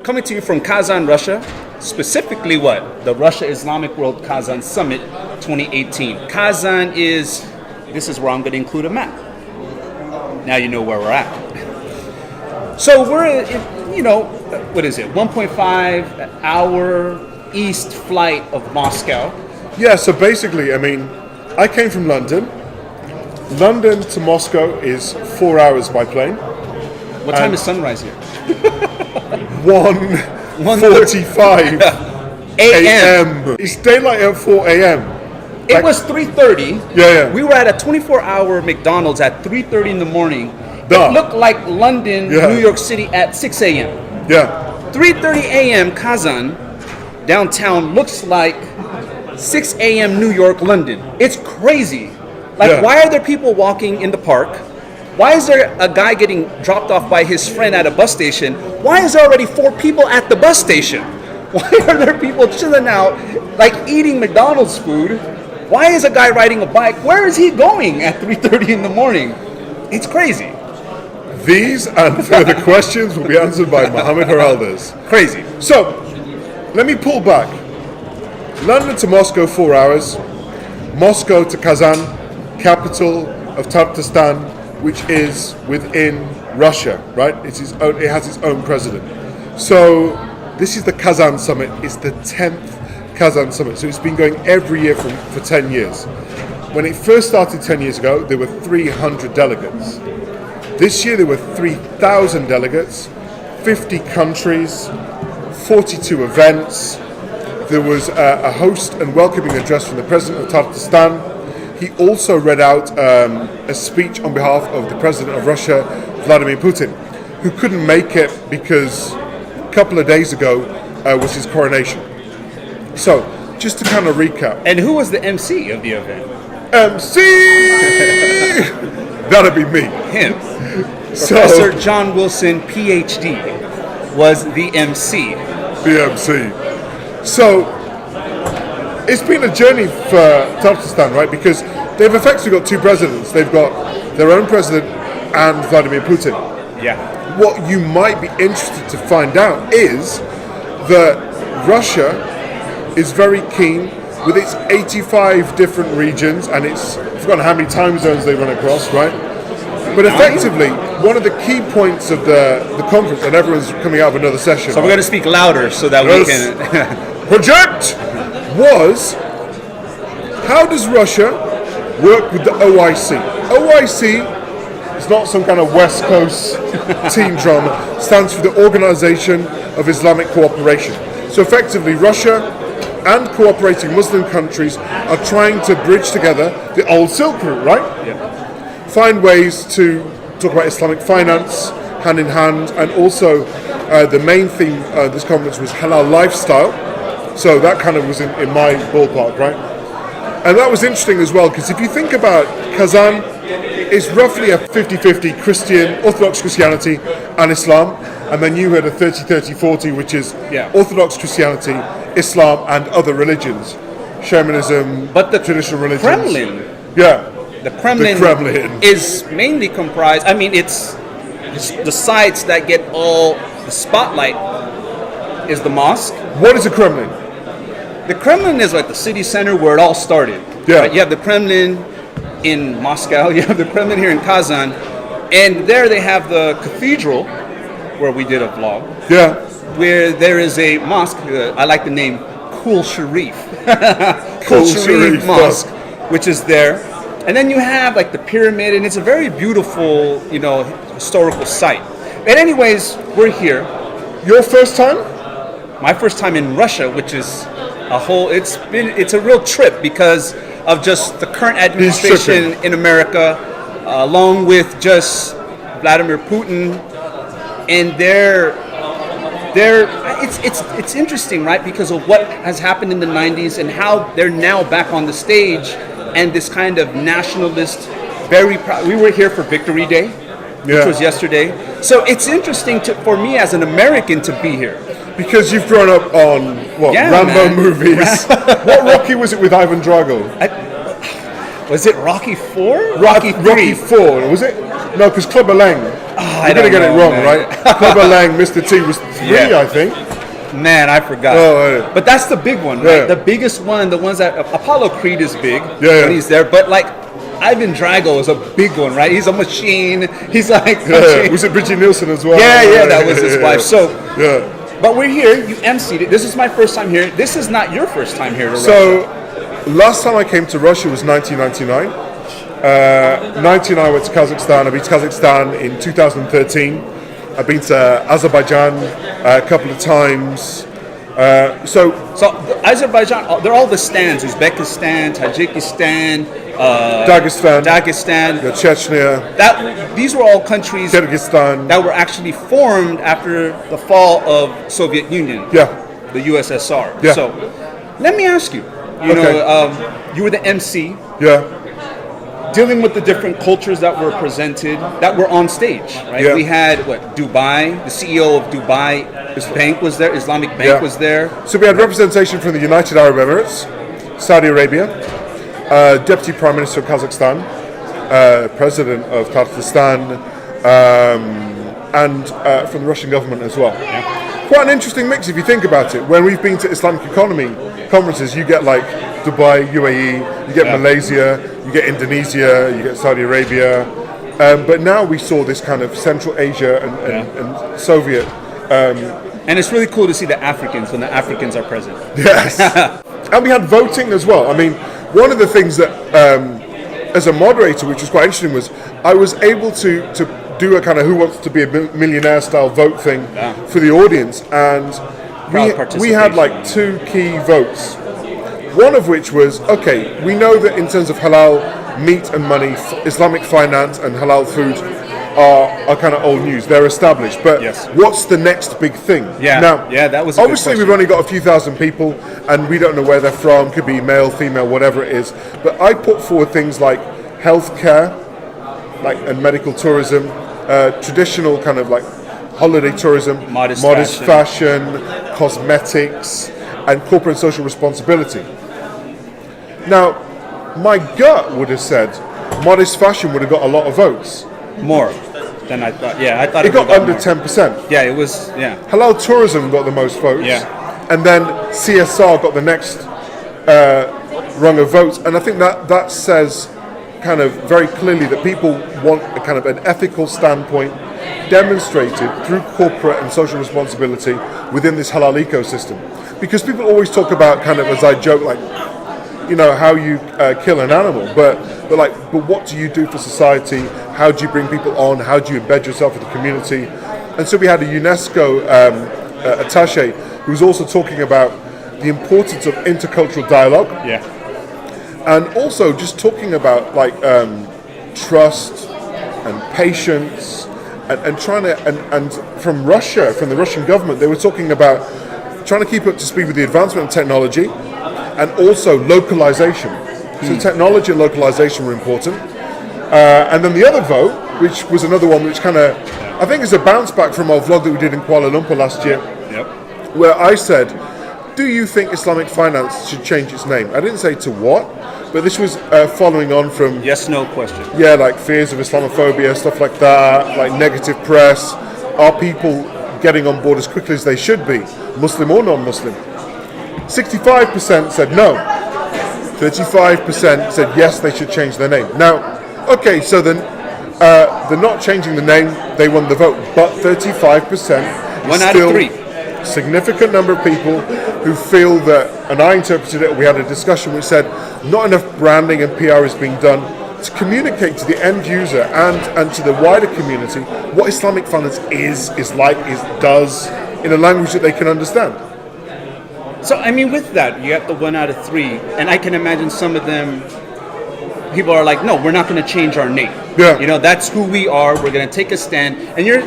coming to you from Kazan, Russia. Specifically what? The Russia Islamic World Kazan Summit 2018. Kazan this is where I'm going to include a map. Now you know where we're at. So we're, what is it? 1.5 hour east flight of Moscow. Yeah, so basically, I came from London. London to Moscow is 4 hours by plane. What time is sunrise here? 1:45 a.m. It's daylight at 4 a.m. It was 3:30. Yeah. We were at a 24-hour McDonald's at 3:30 in the morning. Duh. It looked like London, New York City at 6 a.m. Yeah. 3:30 a.m. Kazan, downtown, looks like 6 a.m. New York, London. It's crazy. Why are there people walking in the park? Why is there a guy getting dropped off by his friend at a bus station? Why is there already 4 people at the bus station? Why are there people chilling out, eating McDonald's food? Why is a guy riding a bike? Where is he going at 3:30 in the morning? It's crazy. These and further questions will be answered by Mohammed Heraldez. Crazy. So, let me pull back. London to Moscow, 4 hours. Moscow to Kazan, capital of Tartarstan, which is within Russia, right? It has its own president. So, this is the Kazan Summit. It's the 10th Kazan Summit. So, it's been going every year for 10 years. When it first started 10 years ago, there were 300 delegates. This year there were 3,000 delegates, 50 countries, 42 events. There was a host and welcoming address from the president of Tatarstan. He also read out a speech on behalf of the president of Russia, Vladimir Putin, who couldn't make it because a couple of days ago was his coronation. So, just to kind of recap. And who was the MC of the event? MC! That'd be me. Him. Professor John Wilson, PhD, was the MC. The MC. So, it's been a journey for Tatarstan, right? Because they've effectively got 2 presidents. They've got their own president and Vladimir Putin. Yeah. What you might be interested to find out is that Russia is very keen with its 85 different regions, and I've forgotten how many time zones they run across, right? But effectively, one of the key points of the conference, and everyone's coming out of another session. So we're going to speak louder so that we can... Project! Was, how does Russia work with the OIC? OIC is not some kind of West Coast team drama. It stands for the Organization of Islamic Cooperation. So effectively, Russia and cooperating Muslim countries are trying to bridge together the old Silk Route, right? Yeah. Find ways to talk about Islamic finance hand in hand, and also the main theme of this conference was halal lifestyle. So that kind of was in my ballpark, right? And that was interesting as well, because if you think about Kazan, it's roughly a 50-50 Orthodox Christianity and Islam, and then you had a 30-30-40, which is Orthodox Christianity, Islam, and other religions, shamanism, but the traditional religions. Kremlin, the Kremlin is mainly comprised. It's the sites that get all the spotlight is the mosque. What is the Kremlin? The Kremlin is like the city center where it all started. Yeah. Right? You have the Kremlin in Moscow, you have the Kremlin here in Kazan, and there they have the cathedral where we did a vlog. Yeah. Where there is a mosque, I like the name Kul Sharif. Kul Sharif Mosque, which is there. And then you have like the pyramid, and it's a very beautiful, historical site. But anyways, we're here. Your first time? My first time in Russia, which is it's a real trip because of just the current administration in America, along with just Vladimir Putin, and it's interesting, right? Because of what has happened in the 90s and how they're now back on the stage, and this kind of nationalist, very proud. We were here for Victory Day, which was yesterday. So it's interesting for me as an American to be here. Because you've grown up on, Rambo movies. What Rocky was it with Ivan Drago? Was it Rocky 4? Rocky 4, was it? No, because Clubber Lang. We're going to get it wrong, right? Clubber Lang, Mr. T was 3, Yeah. I think. Man, I forgot. Oh, but that's the big one, right? Yeah. The biggest one, the ones that Apollo Creed is big Yeah. when he's there, but like Ivan Drago is a big one, right? He's a machine. He's like, Yeah. Was it Bridget Nielsen as well? yeah, that was his wife. So, yeah. but we're here. You emceed it. This is my first time here. This is not your first time here to So, Russia. last time I came to Russia was 1999. 99 I went to Kazakhstan. I've been to Kazakhstan in 2013. I've been to Azerbaijan a couple of times. So Azerbaijan, they're all the stands: Uzbekistan, Tajikistan, Dagestan, Dagestan. Chechnya, These were all countries Kyrgyzstan. that were actually formed after the fall of Soviet Union, Yeah, the USSR. Yeah. So, let me ask you. You Okay. know, you were the MC, yeah, dealing with the different cultures that were presented, that were on stage. Right? Yeah. We had Dubai. The CEO of Dubai Bank was there. Islamic Bank Yeah. was there. So we had representation from the United Arab Emirates, Saudi Arabia, Deputy Prime Minister of Kazakhstan, President of Tajikistan, and from the Russian government as well. Quite an interesting mix if you think about it. When we've been to Islamic economy conferences, you get like Dubai, UAE, you get Malaysia, you get Indonesia, you get Saudi Arabia. But now we saw this kind of Central Asia and Soviet. And it's really cool to see the Africans when the Africans are present. Yes. And we had voting as well. I mean, one of the things that, as a moderator, which was quite interesting, was I was able to do a kind of Who Wants to Be a Millionaire style vote thing for the audience. And we had like 2 key votes. One of which was, okay, we know that in terms of halal meat and money, Islamic finance and halal food are kind of old news. They're established. But what's the next big thing? Yeah. Now, That was a obviously good we've only got a few thousand people and we don't know where they're from. Could be male, female, whatever it is. But I put forward things like healthcare, and medical tourism, traditional kind of like holiday tourism, modest fashion, cosmetics, and corporate and social responsibility. Now, my gut would have said modest fashion would have got a lot of votes. More than I thought. Yeah, I thought It got under more. 10%. Yeah, it was. Yeah. Halal tourism got the most votes. Yeah. And then CSR got the next rung of votes. And I think that says kind of very clearly that people want a kind of an ethical standpoint demonstrated through corporate and social responsibility within this halal ecosystem. Because people always talk about kind of, as I joke, like, how you kill an animal, but what do you do for society? How do you bring people on? How do you embed yourself in the community? And so we had a UNESCO attaché who was also talking about the importance of intercultural dialogue. Yeah. And also just talking about trust and patience and trying to and from Russia, from the Russian government, they were talking about trying to keep up to speed with the advancement of technology and also localization. So technology and localization were important. And then the other vote, which was another one which kind of, I think is a bounce back from our vlog that we did in Kuala Lumpur last year, where I said, do you think Islamic Finance should change its name? I didn't say to what, but this was following on from... Yes/no question. Yeah, like fears of Islamophobia, stuff like that, like negative press. Are people getting on board as quickly as they should be, Muslim or non-Muslim? 65% said no. 35% said yes, they should change their name. Now, okay, so then they're not changing the name, they won the vote, but 35% One is out still of 3. significant number of people who feel that, and I interpreted it, we had a discussion which said not enough branding and PR is being done to communicate to the end user and to the wider community what Islamic finance does in a language that they can understand. So, I mean, with that, you have the 1 out of 3, and I can imagine some of them, people are like, no, we're not going to change our name. Yeah. That's who we are. We're going to take a stand. And you're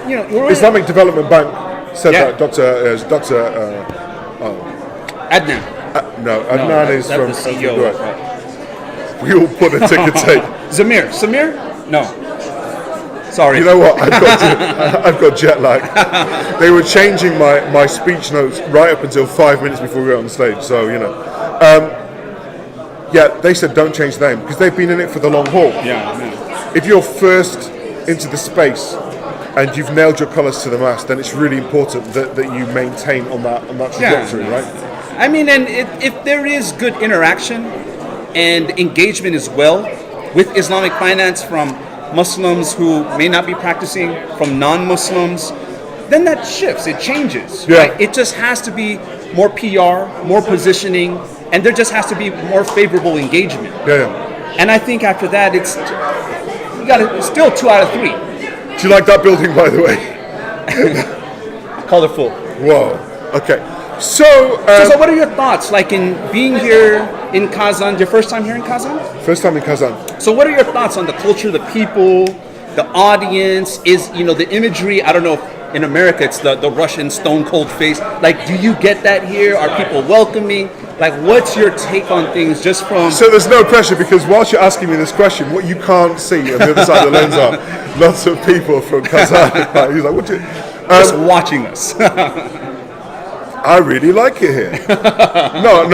Islamic Development Bank said that. Adnan. No, Adnan is that's from the CEO. We all put a ticker tape. Samir? No. Sorry. You know what? I've got jet lag. They were changing my speech notes right up until 5 minutes before we went on stage. So they said don't change the name because they've been in it for the long haul. Yeah. If you're first into the space, and you've nailed your colours to the mast, then it's really important that you maintain on that trajectory, right? I mean, and if there is good interaction and engagement as well with Islamic finance from Muslims who may not be practicing, from non-Muslims, then that shifts, it changes. Yeah. Right? It just has to be more PR, more positioning, and there just has to be more favorable engagement. Yeah. And I think after that, it's still 2 out of 3. Do you like that building, by the way? Colorful. Whoa. Okay. So what are your thoughts, like in being here in Kazan? Your first time here in Kazan? first time in Kazan. So what are your thoughts on the culture, the people, the audience? Is the imagery? I don't know if in America it's the Russian stone cold face. Like, do you get that here? Are people welcoming? Like, what's your take on things just from? So there's no pressure, because whilst you're asking me this question, what you can't see on the other side of the lens are lots of people from Kazan. He's like, what you? Just watching us. I really like it here. No.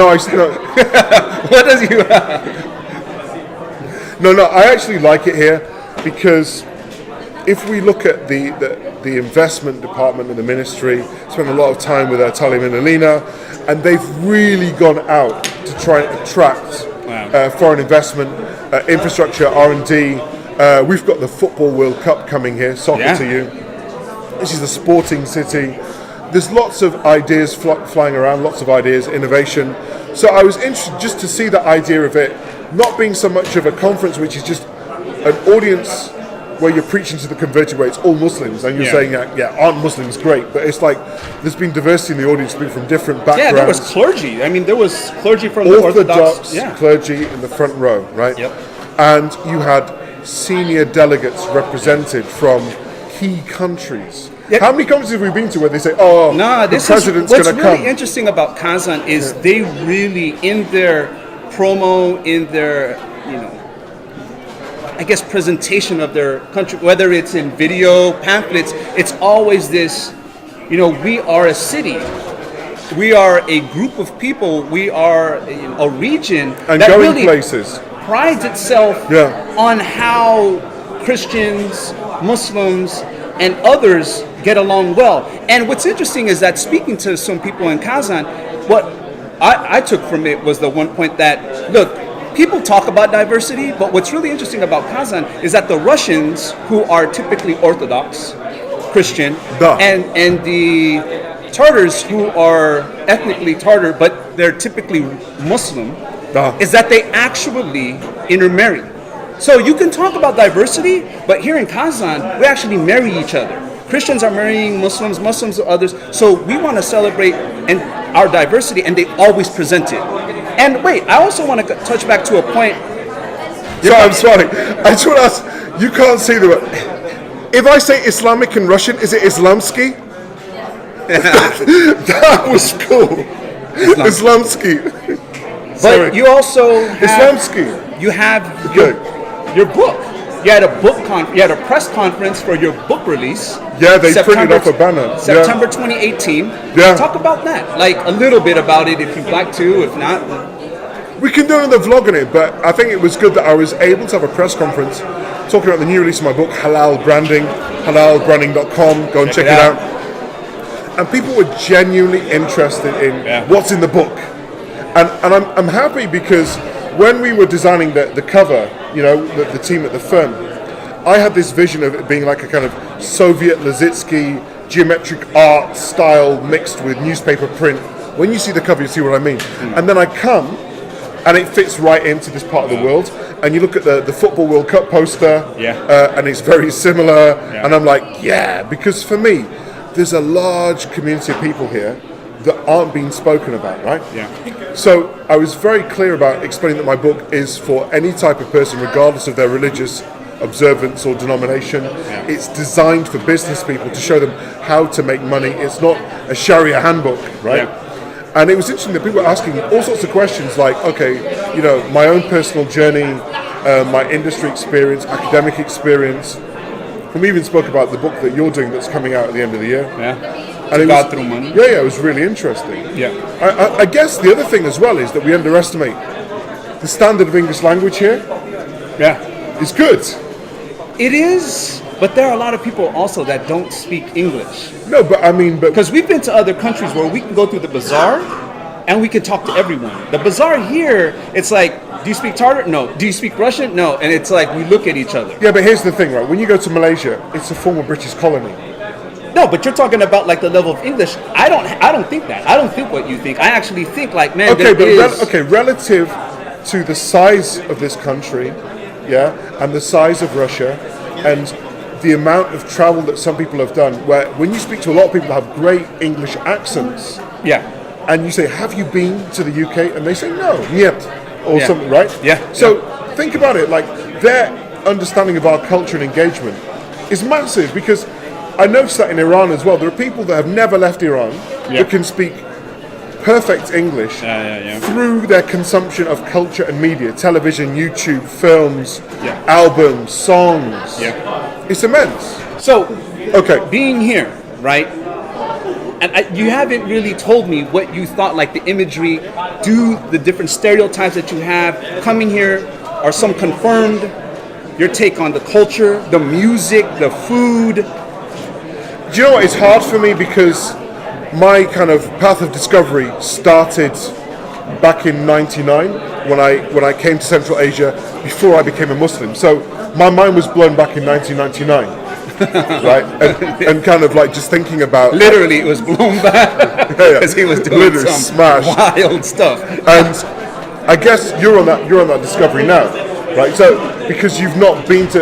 What does you? No. I actually like it here because if we look at the investment department and the ministry, spent a lot of time with Talim and Alina, and they've really gone out to try and attract foreign investment, infrastructure, R&D. We've got the Football World Cup coming here, soccer to you. This is the sporting city. There's lots of ideas flying around, lots of ideas, innovation. So I was interested just to see the idea of it not being so much of a conference, which is just an audience where you're preaching to the converted, where it's all Muslims, and you're saying, aren't Muslims great? But it's like there's been diversity in the audience, people from different backgrounds. Yeah, there was clergy. I mean, there was clergy from Orthodox the Orthodox clergy in the front row, right? Yep. And you had senior delegates represented from key countries. Yep. How many countries have we been to where they say, the president's going to come? What's really interesting about Kazan is they really, in their promo, in their, I guess, presentation of their country, whether it's in video, pamphlets, it's always this, we are a city. We are a group of people. We are a region and that going really places. Prides itself on how Christians, Muslims, and others get along well. And what's interesting is that speaking to some people in Kazan, what I took from it was the one point that, look, people talk about diversity, but what's really interesting about Kazan is that the Russians, who are typically Orthodox, Christian, and the Tartars, who are ethnically Tartar, but they're typically Muslim, is that they actually intermarry. So you can talk about diversity, but here in Kazan, we actually marry each other. Christians are marrying Muslims, Muslims are others. So we want to celebrate our diversity, and they always present it. And wait, I also want to touch back to a point. I'm sorry. I just want to ask, you can't see the word. If I say Islamic in Russian, is it Islamski? That was cool. Islamski. But you also have, Islamski. You have your book. You had a press conference for your book release. Yeah, they printed off a banner. September 2018. Yeah. Talk about that. Like a little bit about it if you'd like to, if not. We can do another vlog on it, but I think it was good that I was able to have a press conference talking about the new release of my book, Halal Branding, halalbranding.com. Go and check it out. And people were genuinely interested in what's in the book. And I'm happy because when we were designing the cover, the team at the firm, I had this vision of it being like a kind of Soviet Lazitsky geometric art style mixed with newspaper print. When you see the cover, you see what I mean. And then I come, and it fits right into this part of the world. And you look at the Football World Cup poster, and it's very similar. And I'm like, because for me, there's a large community of people here that aren't being spoken about, right? So I was very clear about explaining that my book is for any type of person, regardless of their religious observance or denomination. It's designed for business people to show them how to make money. It's not a Sharia handbook, right? And it was interesting that people were asking all sorts of questions like, okay, my own personal journey, my industry experience, academic experience. And we even spoke about the book that you're doing that's coming out at the end of the year. And it was, through money. It was really interesting. I guess the other thing as well is that we underestimate the standard of English language here. It's good. It is, But there are a lot of people also that don't speak English. No, but I mean, but Because we've been to other countries where we can go through the bazaar and we can talk to everyone. The bazaar here, it's like, do you speak Tartar? No. Do you speak Russian? No. And it's like we look at each other. yeah, but here's the thing, right? When you go to Malaysia, it's a former British colony. No, but you're talking about like the level of English. I don't think that. I don't think what you think. I actually think like, man, Okay, there is. but relative to the size of this country, yeah, and the size of Russia, and the amount of travel that some people have done, where when you speak to a lot of people that have great English accents, Yeah. and you say, "Have you been to the UK?" and they say, "No, yet," or Yeah. something, right? Yeah. So think about it, like their understanding of our culture and engagement is massive, because I noticed that in Iran as well. There are people that have never left Iran that can speak perfect English through their consumption of culture and media, television, YouTube, films, albums, songs. Yeah. It's immense. So, Okay. being here, right? And you haven't really told me what you thought, like the imagery, the different stereotypes that you have coming here. Are some confirmed? Your take on the culture, the music, the food. Do you know what? It's hard for me because my kind of path of discovery started back in '99 when I came to Central Asia before I became a Muslim. So my mind was blown back in 1999, right? And kind of like just thinking about Literally, it was blown back because he was doing Literally some smashed. wild stuff. And I guess you're on that discovery now, right? So because you've not engaged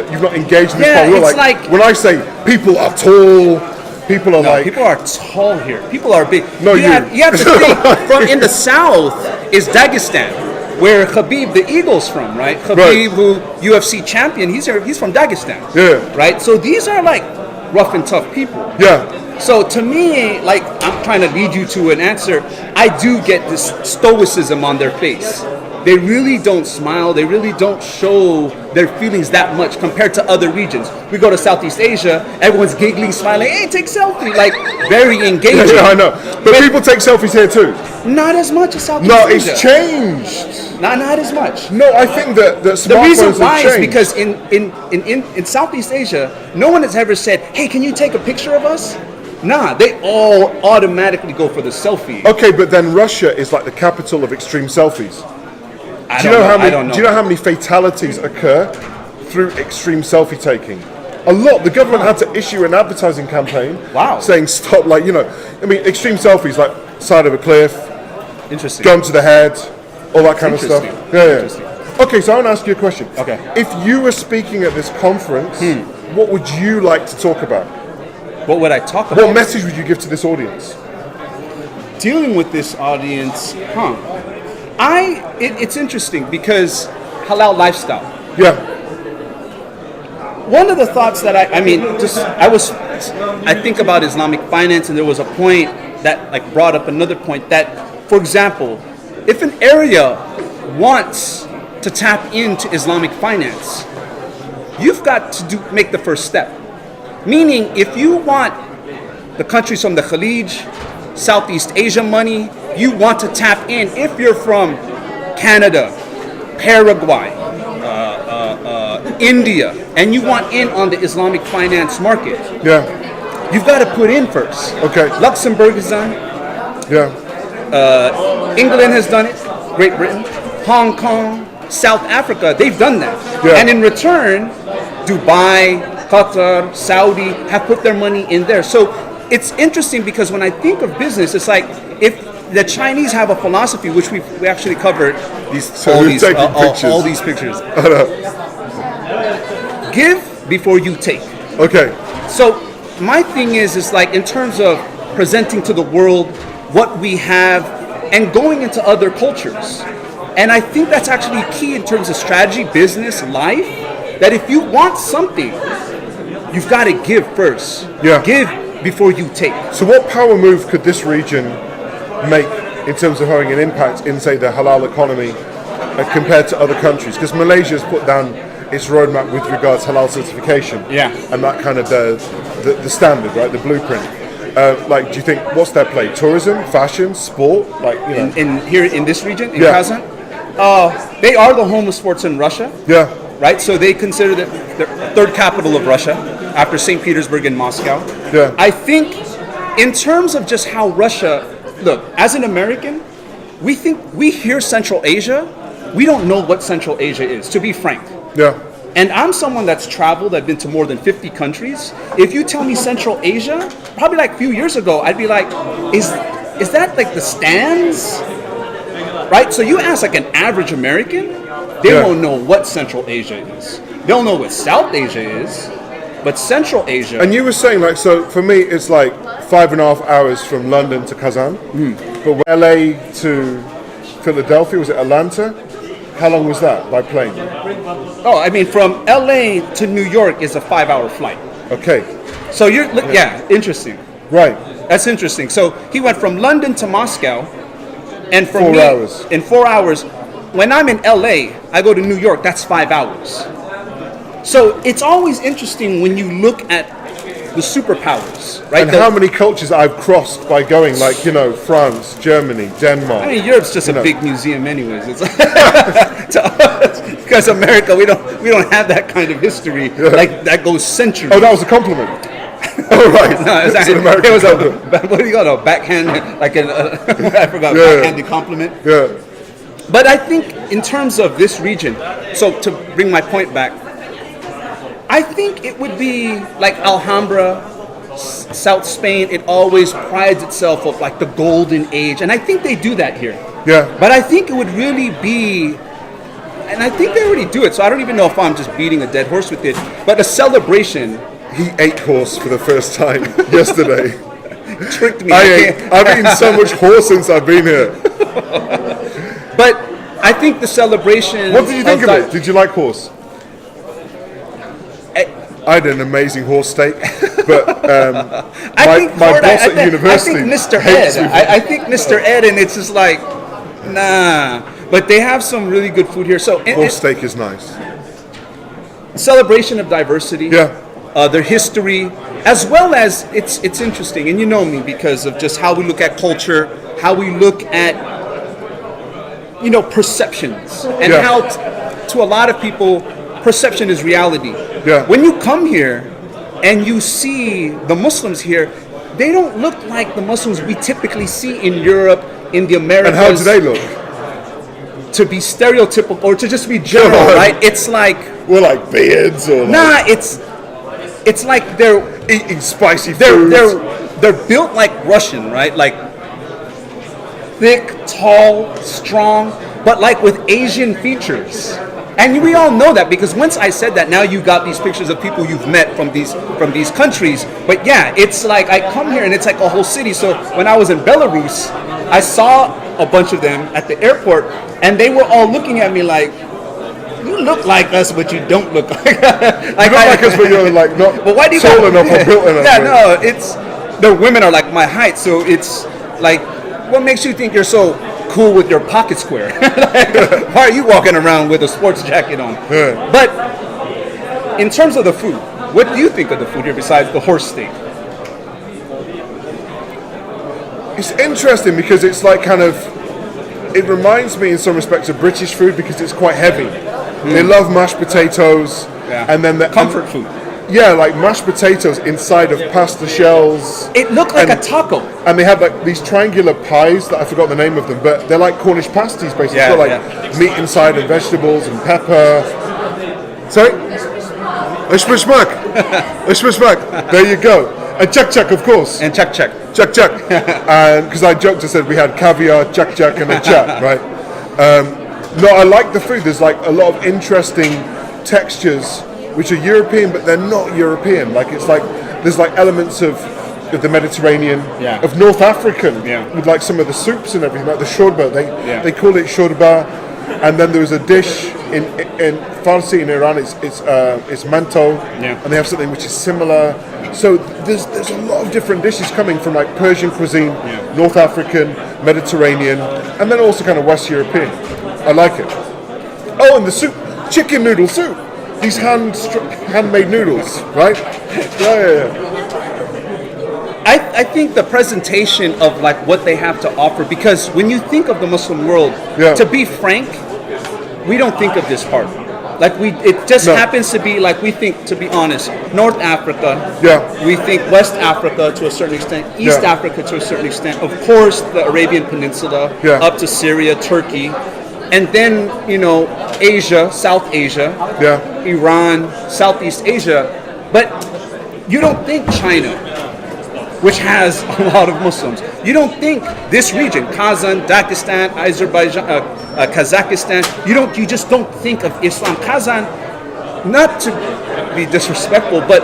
in this Yeah, part, you're it's like- when I say people are tall, people are No, like people are tall here. People are big. No, you have to think from in the south is Dagestan, where Khabib the Eagle's from, right? Khabib, Right. who UFC champion, he's from Dagestan. Yeah. Right. So these are like rough and tough people. yeah. So to me, like I'm trying to lead you to an answer. I do get this stoicism on their face. They really don't smile. They really don't show their feelings that much compared to other regions. We go to Southeast Asia, everyone's giggling, smiling. Hey, take selfie, like very engaging. Yeah, I know. But people take selfies here too. Not as much as Southeast No, Asia. it's changed. Not as much. No, I think that The smartphones reason have why is changed. because in Southeast Asia, no one has ever said, "Hey, can you take a picture of us?" Nah, they all automatically go for the selfie. Okay, but then Russia is like the capital of extreme selfies. I Do don't you know how I many? don't know. Do you know how many fatalities occur through extreme selfie taking? A lot. The government had to issue an advertising campaign. Wow. Saying stop, like I mean, extreme selfies, like side of a cliff, Interesting. gun to the head, all that kind of stuff. Interesting. Yeah, Interesting. yeah. Okay, so I want to ask you a question. Okay. If you were speaking at this conference, what would you like to talk about? What would I talk about? What message would you give to this audience? Dealing with this audience, it's interesting because halal lifestyle. Yeah. One of the thoughts that I think about Islamic finance, and there was a point that like brought up another point that, for example, if an area wants to tap into Islamic finance, you've got to make the first step. Meaning, if you want the countries from the Khalij, Southeast Asia money, you want to tap in. If you're from Canada, Paraguay, India, and you want in on the Islamic finance market, Yeah. you've got to put in first. Okay. Luxembourg has done it. Yeah. England has done it. Great Britain, Hong Kong, South Africa, they've done that. Yeah. And in return, Dubai, Qatar, Saudi have put their money in there. So it's interesting because when I think of business, it's like if the Chinese have a philosophy, which we actually covered all we've taken pictures. all these pictures. Give before you take. Okay. So my thing is like in terms of presenting to the world what we have and going into other cultures. And I think that's actually key in terms of strategy, business, life, that if you want something, you've got to give first. Yeah. Give before you take. So what power move could this region make in terms of having an impact in, say, the halal economy compared to other countries? Because Malaysia's put down its roadmap with regards to halal certification. Yeah. And that kind of the standard, right? The blueprint. Like, do you think, what's their play? Tourism, fashion, sport? Like, In here in this region, in Yeah. Kazan, they are the home of sports in Russia. Yeah. right? So they consider the third capital of Russia after St. Petersburg and Moscow. Yeah. I think in terms of just how Russia, look, as an American, we hear Central Asia, we don't know what Central Asia is, to be frank. Yeah. And I'm someone that's traveled, I've been to more than 50 countries. If you tell me Central Asia, probably like a few years ago, I'd be like, is that like the stands? Right? So you ask like an average American, they won't know what Central Asia is. They'll know what South Asia is, but Central Asia. And you were saying, like, so for me, it's like 5.5 hours from London to Kazan, but LA to Philadelphia, was it Atlanta? How long was that by plane? Oh, I mean, from LA to New York is a 5-hour flight. Okay. So interesting. Right. That's interesting. So he went from London to Moscow, and for 4 hours. In 4 hours. When I'm in LA, I go to New York, that's 5 hours. So it's always interesting when you look at the superpowers, right? And how many cultures I've crossed by going, like, you know, France, Germany, Denmark. I mean, Europe's just a big museum, anyways. It's to us, because America, we don't have that kind of history like that goes centuries. Oh, that was a compliment. Oh, right. No, It's an it American was compliment. what do you call it? A backhand, like I forgot, backhanded compliment. Yeah. But I think in terms of this region, so to bring my point back, I think it would be like Alhambra, South Spain. It always prides itself of like the golden age, and I think they do that here. Yeah. But I think it would really be, and I think they already do it, so I don't even know if I'm just beating a dead horse with it, but a celebration. He ate horse for the first time yesterday. Tricked me. I've eaten so much horse since I've been here. But I think the celebration. What did you think of it? Did you like horse? I had an amazing horse steak, but my boss at university. I think Mr. hates Ed. me for- I think Mr. Ed, and it's just like, nah. But they have some really good food here. So horse steak is nice. Celebration of diversity. Yeah. Their history, as well as it's interesting, and you know me because of just how we look at culture, how we look at perceptions, and how to a lot of people, perception is reality. Yeah. When you come here and you see the Muslims here, they don't look like the Muslims we typically see in Europe, in the Americas. And how do they look? To be stereotypical or to just be general, right? It's like like beards or it's like they're eating spicy food. They're built like Russian, right? Like thick, tall, strong, but like with Asian features. And we all know that because once I said that, now you got these pictures of people you've met from these countries. But yeah, it's like I come here and it's like a whole city. So when I was in Belarus, I saw a bunch of them at the airport, and they were all looking at me like, "You look like us, but you don't look like." You look like us, but you're like not but why do you tall enough or built enough. Yeah, no, the women are like my height, so it's like, what makes you think you're so cool with your pocket square? Like, why are you walking around with a sports jacket on? Yeah. But in terms of the food, what do you think of the food here besides the horse steak? It's interesting because it's like it reminds me in some respects of British food because it's quite heavy. They love mashed potatoes, and then the comfort food. Yeah, like mashed potatoes inside of pasta shells. It looked like a taco. And they have like these triangular pies that I forgot the name of them, but they're like Cornish pasties basically. Yeah, It's got like meat inside and vegetables and pepper. Sorry? Ishmishmak. There you go. And chak, of course. And chak. Chak. And because I joked, I said we had caviar, chak, and a chak, right? No, I like the food. There's like a lot of interesting textures which are European, but they're not European. Like it's like there's like elements of the Mediterranean, of North African, with like some of the soups and everything, like the shorba. They call it shorba, and then there's a dish in Farsi in Iran. It's manto, and they have something which is similar. So there's a lot of different dishes coming from like Persian cuisine, North African, Mediterranean, and then also kind of West European. I like it. Oh, and the soup, chicken noodle soup. These handmade noodles, right? Yeah. I think the presentation of like what they have to offer, because when you think of the Muslim world, to be frank, we don't think of this part. Like it just No. happens to be like we think, to be honest, North Africa. Yeah. We think West Africa to a certain extent, East Yeah. Africa to a certain extent. Of course, the Arabian Peninsula, Yeah. up to Syria, Turkey, and then Asia, South Asia, Yeah. Iran, Southeast Asia. But you don't think China, which has a lot of Muslims. You don't think this region, Kazan, Dagestan, Azerbaijan, Kazakhstan. You just don't think of Islam. Kazan, not to be disrespectful, but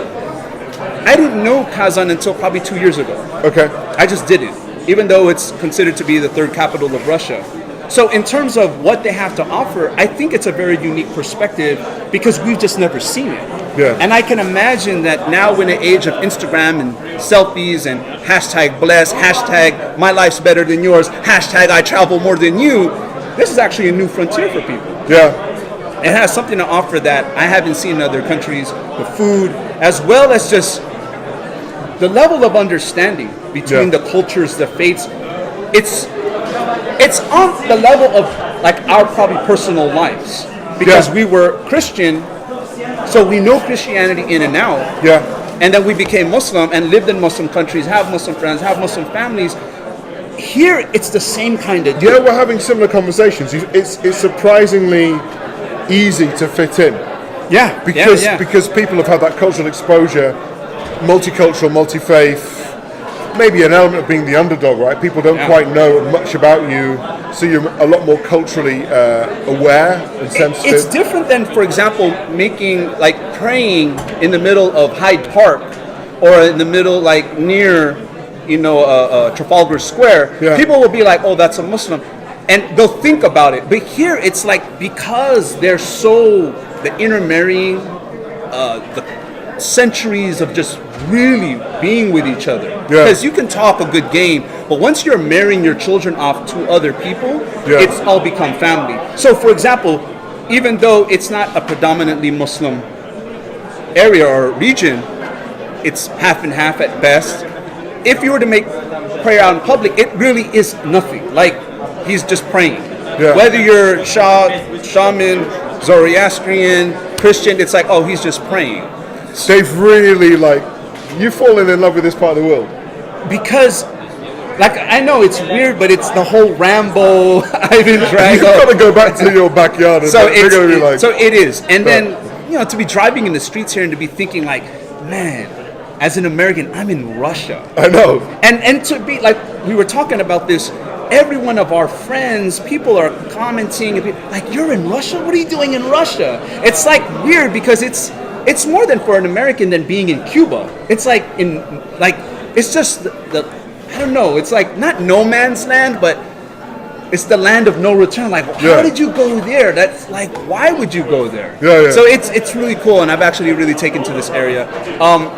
I didn't know Kazan until probably 2 years ago. Okay. I just didn't, even though it's considered to be the third capital of Russia. So in terms of what they have to offer, I think it's a very unique perspective because we've just never seen it. Yeah. And I can imagine that now in the age of Instagram and selfies and hashtag bless, hashtag my life's better than yours, hashtag I travel more than you, this is actually a new frontier for people. Yeah. It has something to offer that I haven't seen in other countries, the food, as well as just the level of understanding between Yeah. the cultures, the faiths. It's on the level of like our probably personal lives because Yeah. we were Christian, so we know Christianity in and out. Yeah. And then we became Muslim and lived in Muslim countries, have Muslim friends, have Muslim families. Here, it's the same kind of deal. Yeah, we're having similar conversations. It's surprisingly easy to fit in Yeah, because people have had that cultural exposure, multicultural, multi-faith, maybe an element of being the underdog, right? People don't Yeah. quite know much about you, so you're a lot more culturally aware and sensitive. It's different than, for example, praying in the middle of Hyde Park or in the middle, like near, Trafalgar Square. Yeah. People will be like, oh, that's a Muslim. And they'll think about it. But here, it's like because they're the intermarrying, the centuries of just really being with each other. Yeah. Because you can talk a good game, but once you're marrying your children off to other people, Yeah. it's all become family. So, for example, even though it's not a predominantly Muslim area or region, it's half and half at best. If you were to make prayer out in public, it really is nothing. Like, he's just praying. Yeah. Whether you're shaman, Zoroastrian, Christian, it's like, oh, he's just praying. They've really you've fallen in love with this part of the world. Because, I know it's weird, but it's the whole Rambo, Ivan Drago. You've got to go back to your backyard and they're going to be like... So it is. And then, to be driving in the streets here and to be thinking man, as an American, I'm in Russia. I know. And to be we were talking about this, every one of our friends, people are commenting, you're in Russia? What are you doing in Russia? It's weird because it's more than for an American than being in Cuba. It's it's just I don't know, it's not no man's land, but it's the land of no return. How did you go there? That's why would you go there? Yeah. So it's really cool, and I've actually really taken to this area.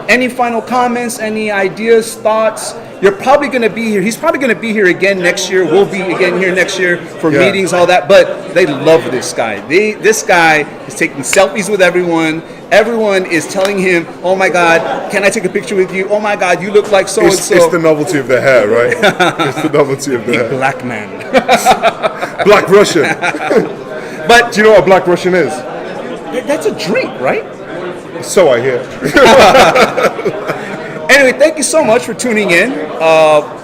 Any final comments, any ideas, thoughts? You're probably going to be here. He's probably going to be here again next year. We'll be again here next year for meetings, all that. But they love this guy. This guy is taking selfies with everyone. Everyone is telling him, "Oh my God, can I take a picture with you? Oh my God, you look like so and so." It's the novelty of the hair, right? It's the novelty of the hair. Black man. Black Russian. But Do you know what a Black Russian is? that's a drink, right? So I hear. Anyway, thank you so much for tuning in.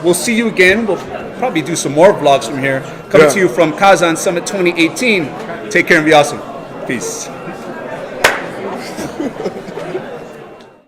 We'll see you again. We'll probably do some more vlogs from here. Coming to you from Kazan Summit 2018. Take care and be awesome. Peace.